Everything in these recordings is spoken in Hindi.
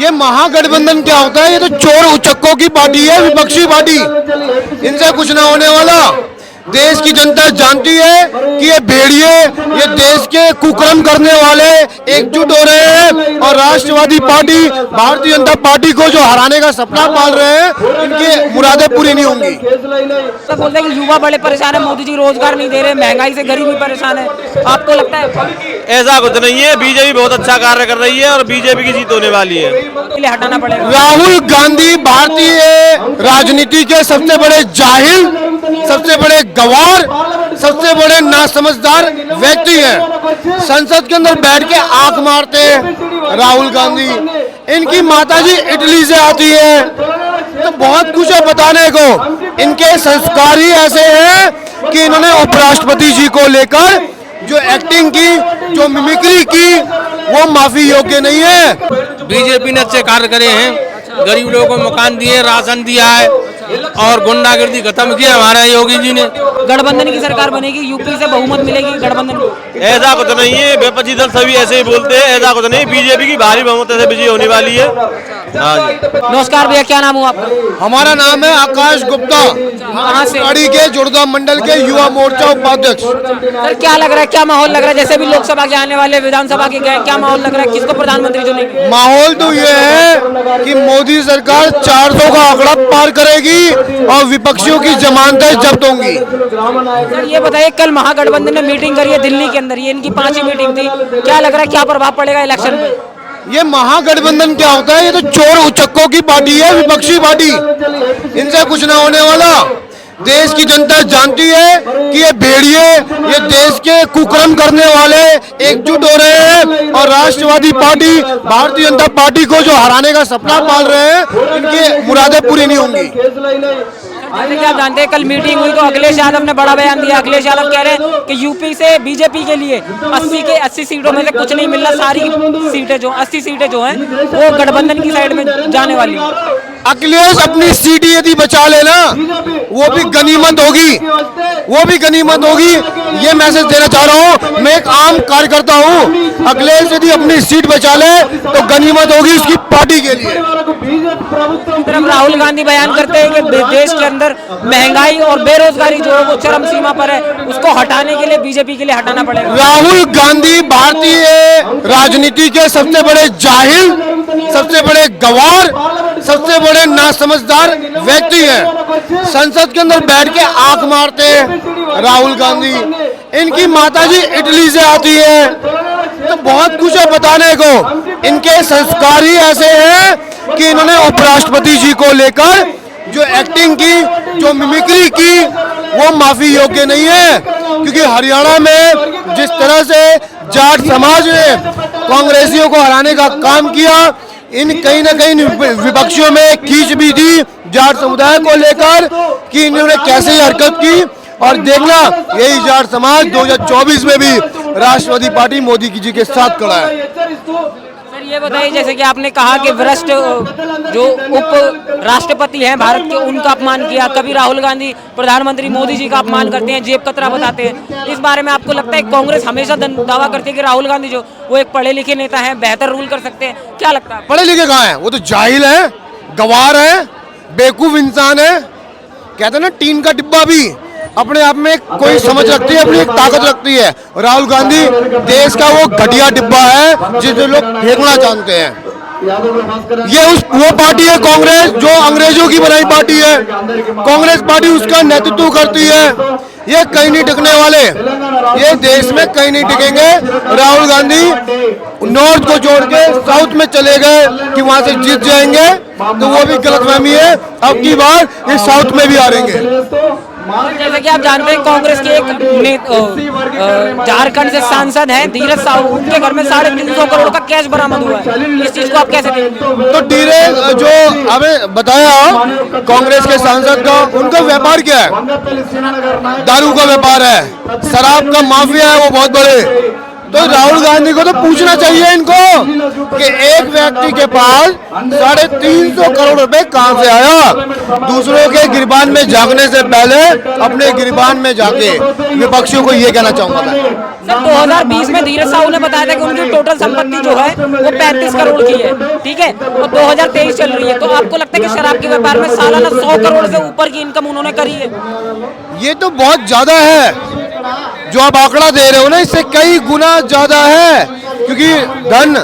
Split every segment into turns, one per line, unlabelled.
ये महागठबंधन क्या होता है? ये तो चोर उचक्कों की पार्टी है, विपक्षी पार्टी। इनसे कुछ ना होने वाला। देश की जनता जानती है कि ये भेड़िए, ये देश के कुकर्म करने वाले एकजुट हो रहे हैं और राष्ट्रवादी पार्टी, भारतीय जनता पार्टी को जो हराने का सपना पाल रहे हैं, इनकी मुरादें पूरी नहीं होंगी।
तो बोलते हैं कि युवा बड़े परेशान है, मोदी जी रोजगार नहीं दे रहे, महंगाई से गरीबी परेशान है। आपको लगता है?
ऐसा कुछ नहीं है, बीजेपी बहुत अच्छा कार्य कर रही है और बीजेपी की जीत होने वाली है।
इसलिए हटाना पड़ेगा।
राहुल गांधी भारतीय राजनीति के सबसे बड़े जाहिल, सबसे बड़े गवार, सबसे बड़े नासमझदार व्यक्ति हैं। संसद के अंदर बैठ के आंख मारते हैं राहुल गांधी। इनकी माताजी इटली से आती है, तो बहुत कुछ है बताने को। इनके संस्कार ही ऐसे हैं कि इन्होंने उपराष्ट्रपति जी को लेकर जो एक्टिंग की, जो मिमिक्री की, वो माफी योग्य नहीं है।
बीजेपी ने अच्छे कार्य करे हैं, गरीब लोगों को मकान दिए, राशन दिया है और गुंडागर्दी खत्म की हमारे योगी जी ने।
गठबंधन की सरकार बनेगी, यूपी से बहुमत मिलेगी गठबंधन।
ऐसा कुछ नहीं है, विपक्षी दल सभी ऐसे ही बोलते हैं, ऐसा कुछ नहीं। बीजेपी की भारी बहुमत से विजय होने वाली है। हाँ जी।
नमस्कार भैया, क्या नाम हुआ आपका?
हमारा नाम है आकाश गुप्ता,
कहाँ से?
अड़ी के जुड़गा मंडल के युवा मोर्चा उपाध्यक्ष।
सर क्या लग रहा है, क्या माहौल लग रहा है? जैसे भी लोकसभा के आने वाले, विधानसभा के गए, क्या माहौल लग रहा है? किसको प्रधानमंत्री चुनेंगे?
माहौल तो ये है कि मोदी सरकार 400 का आंकड़ा पार करेगी और विपक्षियों की जमानतें जब्त होंगी।
सर ये बताइए, कल महागठबंधन ने मीटिंग करी है दिल्ली के अंदर, ये इनकी 5वीं मीटिंग थी। क्या लग रहा है, क्या प्रभाव पड़ेगा इलेक्शन पे?
ये महागठबंधन क्या होता है? ये तो चोर उचक्कों की पार्टी है, विपक्षी पार्टी। इनसे कुछ ना होने वाला। देश की जनता जानती है कि ये भेड़िए, ये देश के कुकर्म करने वाले एकजुट हो रहे हैं और राष्ट्रवादी पार्टी, भारतीय जनता पार्टी को जो हराने का सपना पाल रहे हैं, इनकी मुरादें पूरी नहीं होंगी।
जैसे कि आप जानते हैं, कल मीटिंग हुई तो अखिलेश यादव ने बड़ा बयान दिया। अखिलेश यादव कह रहे हैं कि यूपी से बीजेपी के लिए 80 सीटों में से कुछ नहीं मिलना, सारी सीटें जो 80 सीटें जो हैं वो गठबंधन की साइड में जाने वाली है।
अखिलेश अपनी सीट यदि बचा लेना, वो भी गनीमत होगी, वो भी गनीमत होगी। ये मैसेज देना चाह रहा हूँ, मैं एक आम कार्यकर्ता हूँ। अखिलेश यदि अपनी सीट बचा ले तो गनीमत होगी उसकी पार्टी के लिए।
तरफ राहुल गांधी बयान करते हैं कि देश के अंदर महंगाई और बेरोजगारी जो है वो चरम सीमा पर है, उसको हटाने के लिए बीजेपी के लिए हटाना पड़ेगा।
राहुल गांधी भारतीय राजनीति के सबसे बड़े जाहिल, सबसे बड़े गवार, सबसे बड़े नासमझदार व्यक्ति हैं। संसद के अंदर बैठ के आंख मारते हैं राहुल गांधी। इनकी माताजी इटली से आती है, तो बहुत कुछ है बताने को। इनके संस्कार ही ऐसे हैं कि इन्होंने उपराष्ट्रपति जी को लेकर जो एक्टिंग की, जो मिमिक्री की, वो माफी योग्य नहीं है। क्योंकि हरियाणा में जिस तरह से जाट समाज ने कांग्रेसियों को हराने का काम किया, इन कहीं ना कहीं विपक्षियों में खींच भी थी जाट समुदाय को लेकर कि इन्होंने कैसे हरकत की। और देखना, यही जाट समाज 2024 में भी राष्ट्रवादी पार्टी मोदी जी के साथ खड़ा है।
सर ये बताइए, जैसे कि आपने कहा कि वरिष्ठ जो उप राष्ट्रपति हैं भारत के, उनका अपमान किया, कभी राहुल गांधी प्रधानमंत्री मोदी जी का अपमान करते हैं, जेब कतरा बताते हैं। इस बारे में आपको लगता है कांग्रेस हमेशा दावा करती है कि राहुल गांधी जो वो एक पढ़े लिखे नेता हैं, बेहतर रूल कर सकते हैं? क्या लगता है?
पढ़े लिखे कहाँ हैं? वो तो जाहिल है, गवार है, बेवकूफ इंसान है। कहते हैं ना, टीन का डिब्बा भी अपने आप में कोई समझ रखती है, अपनी एक ताकत रखती है। राहुल गांधी देश का वो घटिया डिब्बा है जिसे लोग फेंकना जानते हैं। ये वो पार्टी है कांग्रेस जो अंग्रेजों की बनाई पार्टी है। कांग्रेस पार्टी उसका नेतृत्व करती है। ये कहीं नहीं टिकने वाले, ये देश में कहीं नहीं टिकेंगे। राहुल गांधी नॉर्थ को छोड़ के साउथ में चले गए कि वहां से जीत जाएंगे, तो वो भी गलतफहमी है। अब की बार ये साउथ में भी हारेंगे।
जैसे कि आप जानते हैं, कांग्रेस के एक झारखंड से सांसद हैं धीरज साहू, उनके घर में 350 करोड़ का कैश बरामद हुआ है। इस चीज को आप कैसे देखेंगे?
तो धीरज जो हमें बताया कांग्रेस के सांसद का, उनका व्यापार क्या है? दारू का व्यापार है, शराब का माफिया है वो बहुत बड़े। तो राहुल गांधी को तो पूछना चाहिए इनको कि एक व्यक्ति के पास 350 करोड़ रुपए कहां से आया। दूसरों के गिरबान में झांकने से पहले अपने गिरबान में जाके विपक्षियों को ये कहना चाहूंगा मैं।
सर 2020 में धीरज साहू ने बताया था कि उनकी टोटल संपत्ति जो है वो 35 करोड़ की है, ठीक है, और 2023 चल रही है, तो आपको लगता है कि शराब के व्यापार में सालाना 100 करोड़ से ऊपर की इनकम उन्होंने करी है?
ये तो बहुत ज्यादा है जो आप आंकड़ा दे रहे हो ना, इससे कई गुना ज्यादा है, क्योंकि धन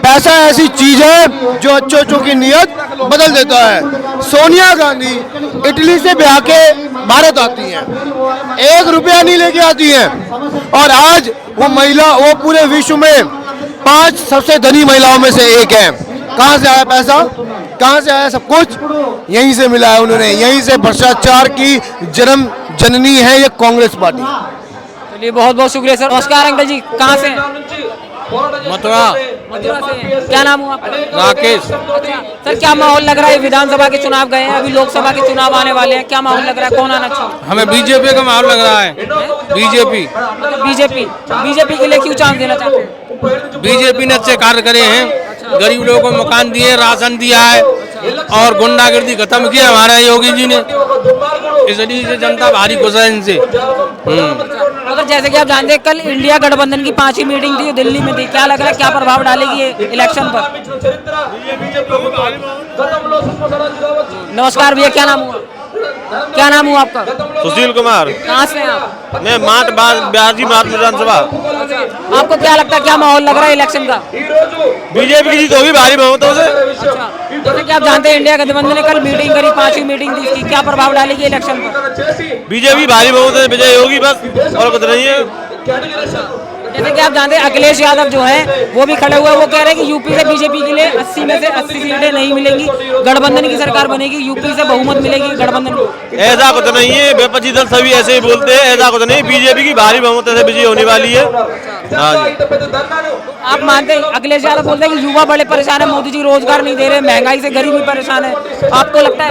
पैसा ऐसी चीज है जो अच्छों की नीयत बदल देता है। सोनिया गांधी इटली से ब्याह के भारत आती हैं, 1 रुपया नहीं लेके आती हैं, और आज वो पूरे विश्व में 5 सबसे धनी महिलाओं में से एक है। कहां से आया पैसा, कहां से आया सब कुछ? यहीं से मिला है उन्होंने, यहीं से। भ्रष्टाचार की जन्म जननी है ये कांग्रेस पार्टी।
चलिए बहुत बहुत शुक्रिया सर। नमस्कार अंकल जी, कहाँ से हैं?
मथुरा।
मथुरा से हैं। क्या नाम हुआ आपका?
राकेश।
अच्छा सर, क्या माहौल लग रहा है? विधानसभा के चुनाव गए हैं, अभी लोकसभा के चुनाव आने वाले हैं, क्या माहौल लग रहा है, कौन आना चाहिए?
हमें बीजेपी का माहौल लग रहा है। बीजेपी
बीजेपी के लिए क्यों चांस देना चाहते हैं?
बीजेपी ने अच्छे कार्य करे हैं, गरीब लोगों को मकान दिए, राशन दिया है, और गुंडागर्दी खत्म किया हमारे योगी जी ने, इसलिए से जनता भारी खुश है इनसे।
अगर जैसे कि आप जानते हैं कल इंडिया गठबंधन की 5वीं मीटिंग थी, दिल्ली में थी, क्या लग रहा है क्या प्रभाव डालेगी ये इलेक्शन पर? नमस्कार भैया, क्या नाम हुआ? क्या नाम हुआ आपका?
सुशील कुमार।
कहाँ से हैं आप?
मैं ब्याजी मात विधानसभा।
आपको क्या लगता है क्या माहौल लग रहा है इलेक्शन का?
बीजेपी की जीत होगी भारी बहुमतों से।
अच्छा, जैसे कि आप जानते हैं इंडिया गठबंधन ने कल मीटिंग करी, 5वीं मीटिंग थी, इसकी क्या प्रभाव डालेगी इलेक्शन पर?
बीजेपी भारी बहुमत से विजय होगी बस, और कुछ नहीं है।
जैसे कि आप जानते हैं अखिलेश यादव जो है वो भी खड़े हुए हैं, वो कह रहे हैं कि यूपी से बीजेपी के लिए 80 में से 80 सीटें नहीं मिलेंगी, गठबंधन की सरकार बनेगी, यूपी से बहुमत मिलेगी गठबंधन को।
ऐसा कुछ नहीं है, विपक्षी दल सभी ऐसे ही बोलते हैं, ऐसा कुछ नहीं। बीजेपी की भारी बहुमत से विजय होने वाली है। हाँ जी।
आप मानते हैं अखिलेश यादव बोलते हैं कि युवा बड़े परेशान है, मोदी जी रोजगार नहीं दे रहे, महंगाई से गरीबी परेशान है, आपको लगता है?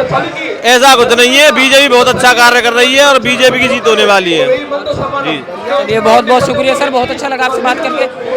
ऐसा कुछ नहीं है, बीजेपी बहुत अच्छा कार्य कर रही है और बीजेपी की जीत होने वाली है जी।
ये बहुत बहुत शुक्रिया सर, बहुत अच्छा लगा आपसे बात करके।